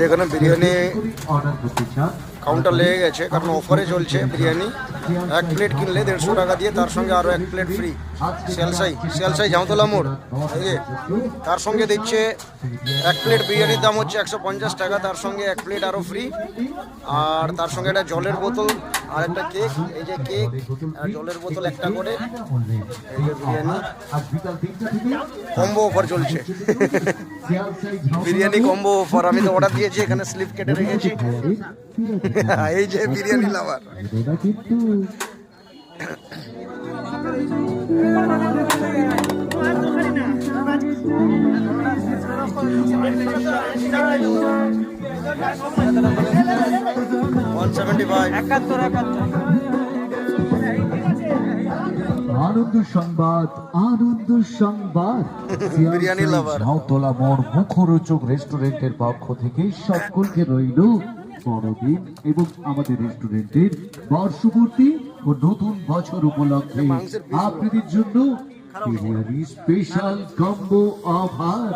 যেখানে বিরিয়ানি কাউন্টার লেগে গেছে, কারণ অফারে চলছে বিরিয়ানি। এক প্লেট কিনলে 150 টাকা দিয়ে তার সঙ্গে আরও এক প্লেট ফ্রি। শিয়ালসাই জামতলা মোড়, ঠিক আছে। তার সঙ্গে দিচ্ছে এক প্লেট বিরিয়ানির দাম হচ্ছে 150 টাকা, তার সঙ্গে এক প্লেট আরও ফ্রি। আর তার সঙ্গে একটা জলের বোতল আর একটা কেক। এই যে কেক আর জলের বোতল একটা করে। এই যে বিরিয়ানি কম্বো অফার চলছে। Biryani combo offer. আমি তো অর্ডার দিয়েছি, এখানে স্লিপ কেটে রেখেছি। এই যে বিরিয়ানি লাভার। আনন্দ সংবাদ, আনন্দ সংবাদ। বিরিয়ানি লাভার ঝাউতলা মোড় মুখরোচক রেস্টুরেন্টের পক্ষ থেকে সকলকে রইল বড়দিন এবং আমাদের রেস্টুরেন্টের বর্ষপূর্তি ও নতুন বছর উপলক্ষে আপনাদের জন্য বিরিয়ানি স্পেশাল কম্বো অফার।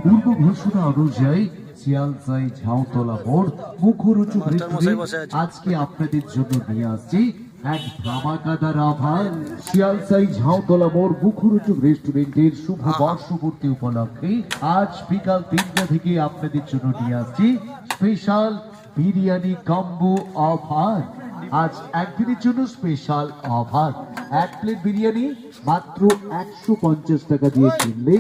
পূর্ব ঘোষণা অনুযায়ী শিয়ালসাই ঝাউতলা মোড় মুখরোচক রেস্টুরেন্ট আজকে আপনাদের জন্য নিয়ে আসছে এক ধামাকাদার অফার। শিয়ালসাই ঝাউতলা মোড় মুখরোচক রেস্টুরেন্টের শুভ বর্ষপূর্তি উপলক্ষে আজ বিকাল 3টা থেকে আপনাদের জন্য নিয়ে আসছি স্পেশাল বিরিয়ানি কম্বো অফার। আজ একদিনের জন্য স্পেশাল অফার। এক প্লেট বিরিয়ানি মাত্র 150 টাকা দিয়ে কিনলে